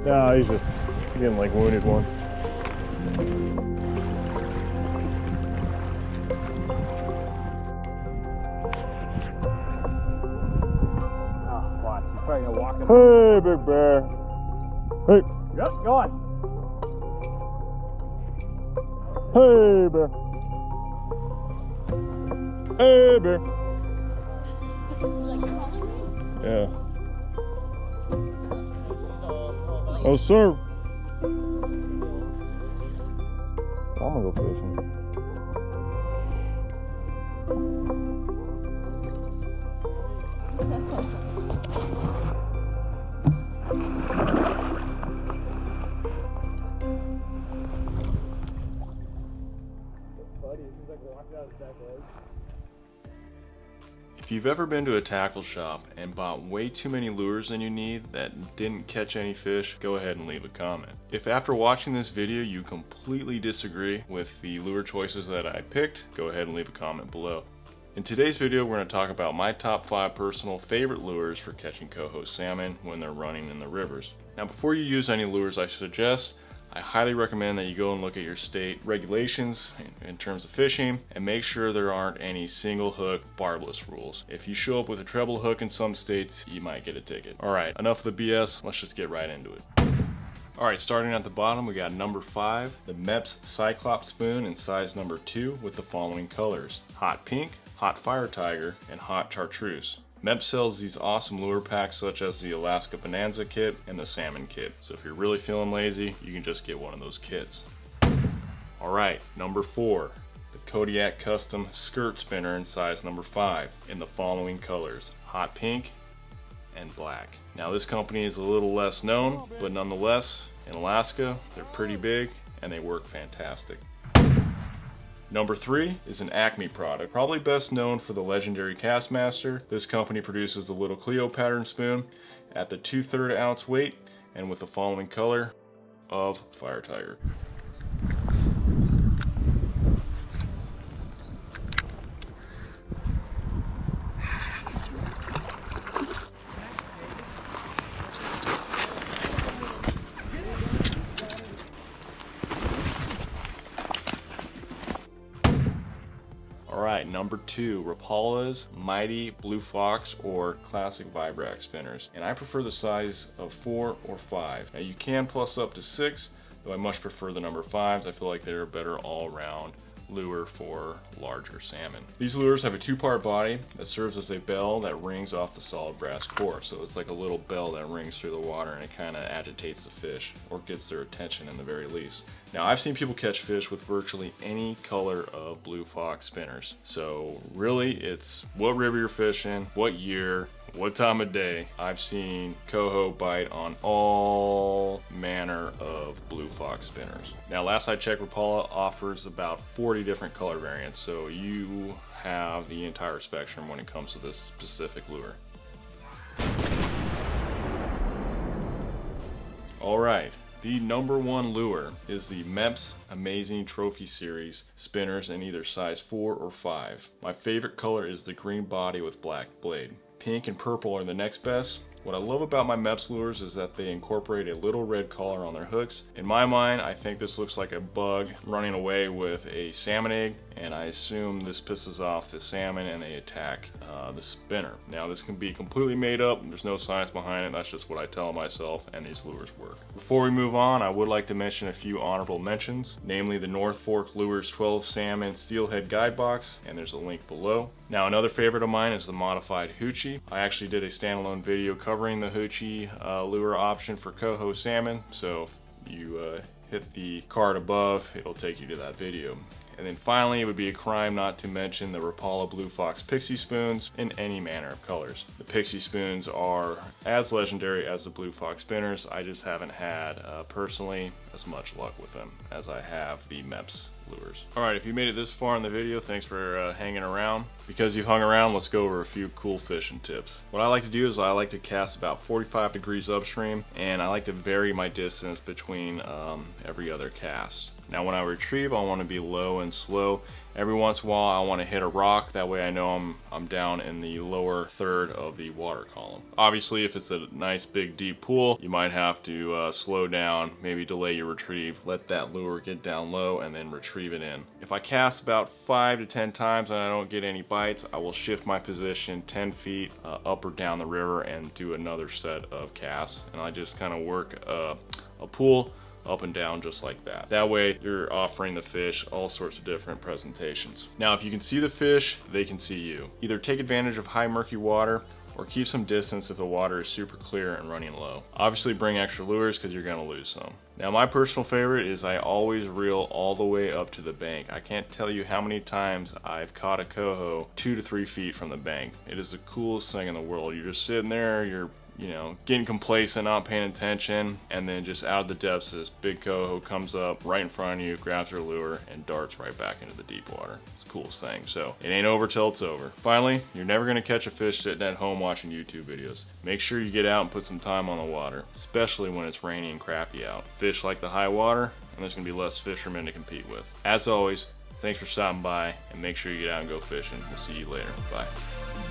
No, he's just getting like wounded once. Oh, watch, he's trying to walk him. Hey, big bear. Hey. Yep, go on. Hey, bear. Hey, bear. Yeah. Oh, sir. I'm gonna go fishing. If you've ever been to a tackle shop and bought way too many lures than you need that didn't catch any fish, go ahead and leave a comment. If after watching this video you completely disagree with the lure choices that I picked, go ahead and leave a comment below. In today's video we're going to talk about my top 5 personal favorite lures for catching coho salmon when they're running in the rivers. Now before you use any lures, I highly recommend that you go and look at your state regulations in terms of fishing and make sure there aren't any single hook barbless rules. If you show up with a treble hook in some states, you might get a ticket. Alright, enough of the BS, let's just get right into it. Alright, starting at the bottom, we got number 5, the Meps Cyclops spoon in size number 2 with the following colors: hot pink, hot fire tiger, and hot chartreuse. Meps sells these awesome lure packs such as the Alaska Bonanza kit and the salmon kit. So if you're really feeling lazy, you can just get one of those kits. Alright, number 4, the Kodiak Custom skirt spinner in size number 5 in the following colors: hot pink and black. Now this company is a little less known, but nonetheless, in Alaska, they're pretty big and they work fantastic. Number 3 is an Acme product, probably best known for the legendary Castmaster. This company produces the little Cleo pattern spoon at the 2/3 ounce weight and with the following color of Fire Tiger. Alright, number 2, Rapala's Mighty Blue Fox or Classic Vibrax spinners. And I prefer the size of 4 or 5. Now you can plus up to 6, though I much prefer the number 5s. I feel like they're a better all-around lure for larger salmon. These lures have a 2-part body that serves as a bell that rings off the solid brass core. So it's like a little bell that rings through the water and it kind of agitates the fish or gets their attention in the very least. Now I've seen people catch fish with virtually any color of Blue Fox spinners. So really it's what river you're fishing, what year, what time of day. I've seen coho bite on all manner of Blue Fox spinners. Now last I checked, Rapala offers about 40 different color variants, so you have the entire spectrum when it comes to this specific lure. Alright, the number 1 lure is the Meps Amazing Trophy Series spinners in either size 4 or 5. My favorite color is the green body with black blade. Pink and purple are the next best. What I love about my Meps lures is that they incorporate a little red collar on their hooks. In my mind, I think this looks like a bug running away with a salmon egg, and I assume this pisses off the salmon and they attack the spinner. Now this can be completely made up, there's no science behind it, that's just what I tell myself, and these lures work. Before we move on, I would like to mention a few honorable mentions, namely the North Fork Lures 12 Salmon Steelhead Guide Box, and there's a link below. Now another favorite of mine is the modified Hoochie. I actually did a standalone video covering the Hoochie lure option for coho salmon, so if you hit the card above, it'll take you to that video. And then finally, it would be a crime not to mention the Rapala Blue Fox Pixie Spoons in any manner of colors. The Pixie Spoons are as legendary as the Blue Fox Spinners. I just haven't had, personally, as much luck with them as I have the Meps lures. Alright, if you made it this far in the video, thanks for hanging around. Because you've hung around, let's go over a few cool fishing tips. What I like to do is I like to cast about 45 degrees upstream, and I like to vary my distance between every other cast. Now when I retrieve, I want to be low and slow. Every once in a while I want to hit a rock, that way I know I'm down in the lower third of the water column. Obviously if it's a nice big deep pool, you might have to slow down, maybe delay your retrieve, let that lure get down low and then retrieve it in. If I cast about 5 to 10 times and I don't get any bites, I will shift my position 10 feet up or down the river and do another set of casts, and I just kind of work a pool up and down just like that. That way you're offering the fish all sorts of different presentations. Now if you can see the fish, they can see you. Either take advantage of high murky water or keep some distance if the water is super clear and running low. Obviously bring extra lures because you're gonna lose some. Now my personal favorite is I always reel all the way up to the bank. I can't tell you how many times I've caught a coho 2 to 3 feet from the bank. It is the coolest thing in the world. You're just sitting there, you're getting complacent, not paying attention, and then just out of the depths, this big coho comes up right in front of you, grabs her lure, and darts right back into the deep water. It's the coolest thing. So it ain't over till it's over. Finally, you're never gonna catch a fish sitting at home watching YouTube videos. Make sure you get out and put some time on the water, especially when it's rainy and crappy out. Fish like the high water, and there's gonna be less fishermen to compete with. As always, thanks for stopping by, and make sure you get out and go fishing. We'll see you later. Bye.